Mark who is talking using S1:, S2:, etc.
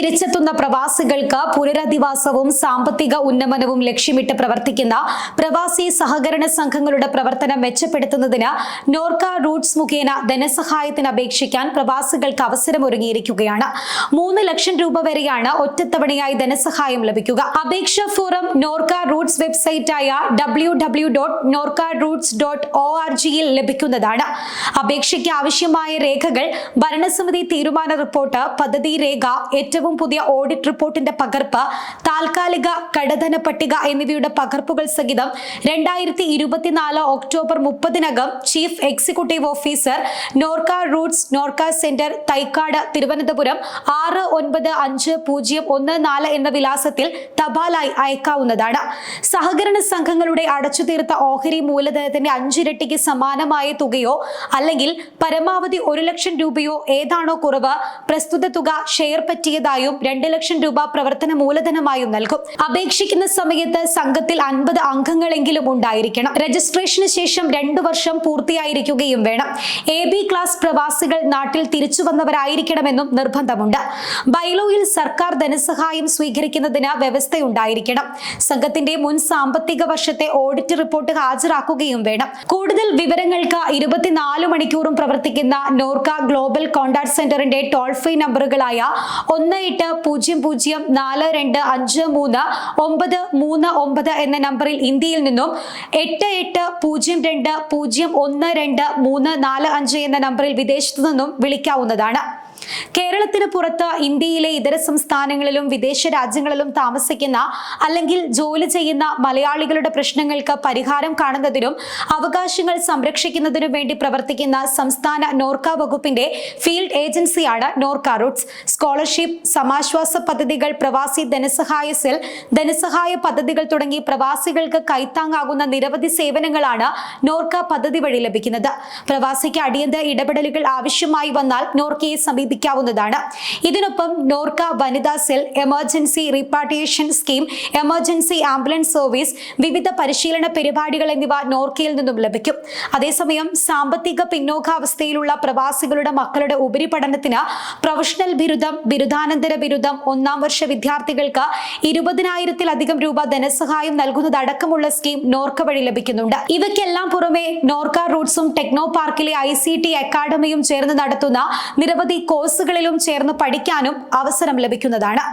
S1: തിരിച്ചെത്തുന്ന പ്രവാസികൾക്ക് പുനരധിവാസവും സാമ്പത്തിക ഉന്നമനവും ലക്ഷ്യമിട്ട് പ്രവർത്തിക്കുന്ന പ്രവാസി സഹകരണ സംഘങ്ങളുടെ പ്രവർത്തനം മെച്ചപ്പെടുത്തുന്നതിന് നോർക്ക റൂട്ട്സ് മുഖേന ധനസഹായത്തിന് അപേക്ഷിക്കാൻ പ്രവാസികൾക്ക് അവസരമൊരുങ്ങിയിരിക്കുകയാണ്. 3 ലക്ഷം രൂപ വരെയാണ് ഒറ്റത്തവണയായി ധനസഹായം ലഭിക്കുക. അപേക്ഷാ ഫോറം നോർക്ക റൂട്ട്സ് വെബ്സൈറ്റായ www.norcaroots.org ലഭിക്കുന്നതാണ്. അപേക്ഷയ്ക്ക് ആവശ്യമായ രേഖകൾ ഭരണസമിതി തീരുമാന റിപ്പോർട്ട്, പദ്ധതി രേഖ, ഏറ്റവും പുതിയ ഓഡിറ്റ് റിപ്പോർട്ടിന്റെ പകർപ്പ്, താൽക്കാലിക കടധന പട്ടിക എന്നിവയുടെ പകർപ്പുകൾ സഹിതം 2024 ഒക്ടോബർ 30-നകം chief executive officer, Norka roots, Norka centre, Thycaud, Thiruvananthapuram 695014 എന്ന വിലാസത്തിൽ തപാലായി അയക്കാവുന്നതാണ്. സഹകരണ സംഘങ്ങളുടെ അടച്ചുതീർത്ത ഓഹരി മൂലധനത്തിന്റെ 5 ഇരട്ടിക്ക് സമാനമായ തുകയോ അല്ലെങ്കിൽ പരമാവധി 1 ലക്ഷം രൂപയോ ഏതാണോ കുറവ്, പ്രസ്തുത തുക ഷെയർ പറ്റിയതായും 2 ലക്ഷം രൂപ പ്രവർത്തന മൂലധനമായും നൽകും. അപേക്ഷിക്കുന്ന സമയത്ത് സംഘത്തിൽ 50 അംഗങ്ങളെങ്കിലും ഉണ്ടായിരിക്കണം. രജിസ്ട്രേഷന് ശേഷം 2 വർഷം പൂർത്തിയായിരിക്കുകയും വേണം. AB ക്ലാസ് പ്രവാസികൾ നാട്ടിൽ തിരിച്ചു വന്നവരായിരിക്കണമെന്നും നിർബന്ധമുണ്ട്. ബൈലോയിൽ സർക്കാർ ധനസഹായം സ്വീകരിക്കുന്നതിന് വ്യവസ്ഥയുണ്ടായിരിക്കണം. സംഘത്തിന്റെ മുൻ സാമ്പത്തിക വർഷത്തെ ഓഡിറ്റ് റിപ്പോർട്ട് ഹാജരാക്കുകയും വേണം. കൂടുതൽ വിവരങ്ങൾക്ക് 24 മണിക്കൂറും പ്രവർത്തിക്കുന്ന നോർക്ക ഗ്ലോബൽ കോൺടാക്ട് സെന്ററിന്റെ ടോൾ ഫ്രീ നമ്പറുകളായ 1804253939 എന്ന നമ്പറിൽ ഇന്ത്യയിൽ നിന്നും 8802012345 എന്ന നമ്പറിൽ വിദേശത്തു നിന്നും വിളിക്കാവുന്നതാണ്. കേരളത്തിന് പുറത്ത് ഇന്ത്യയിലെ ഇതര സംസ്ഥാനങ്ങളിലും വിദേശ രാജ്യങ്ങളിലും താമസിക്കുന്ന അല്ലെങ്കിൽ ജോലി ചെയ്യുന്ന മലയാളികളുടെ പ്രശ്നങ്ങൾക്ക് പരിഹാരം കാണുന്നതിനും അവകാശങ്ങൾ സംരക്ഷിക്കുന്നതിനും വേണ്ടി പ്രവർത്തിക്കുന്ന സംസ്ഥാന നോർക്ക വകുപ്പിന്റെ ഫീൽഡ് ഏജൻസിയാണ് നോർക്ക റൂട്ട്സ്. സ്കോളർഷിപ്പ്, സമാശ്വാസ പദ്ധതികൾ, പ്രവാസി ധനസഹായ സെൽ, ധനസഹായ പദ്ധതികൾ തുടങ്ങി പ്രവാസികൾക്ക് കൈത്താങ്ങാകുന്ന നിരവധി സേവനങ്ങളാണ് നോർക്ക പദ്ധതി വഴി ലഭിക്കുന്നത്. പ്രവാസിക്ക് അടിയന്തര ഇടപെടലുകൾ ആവശ്യമായി വന്നാൽ നോർക്കയെ സമീപിക്കാവുന്നതാണ്. ഇതിനൊപ്പം നോർക്ക വനിതാ cell, emergency repatriation scheme, emergency ambulance service, വിവിധ പരിശീലന പരിപാടികൾ എന്നിവ നോർക്കയിൽ നിന്നും ലഭിക്കും. അതേസമയം സാമ്പത്തിക പിന്നോക്കാവസ്ഥയിലുള്ള പ്രവാസികളുടെ മക്കളുടെ ഉപരിപഠനത്തിന് പ്രൊഫഷണൽ ബിരുദം, ബിരുദാനന്തര ബിരുദം, 1-ാം വർഷ വിദ്യാർത്ഥികൾക്ക് 20,000-ലധികം രൂപ ധനസഹായം നൽകുന്നതടക്കമുള്ള സ്കീം നോർക്ക വഴി ലഭിക്കുന്നുണ്ട്. ഇവയ്ക്കെല്ലാം പുറമെ നോർക്ക റൂട്ട്സും ടെക്നോ പാർക്കിലെ ICT അക്കാഡമിയും ചേർന്ന് നടത്തുന്ന നിരവധി കോഴ്സുകളിലും ചേർന്ന് പഠിക്കാനും അവസരം ലഭിക്കുന്നതാണ്.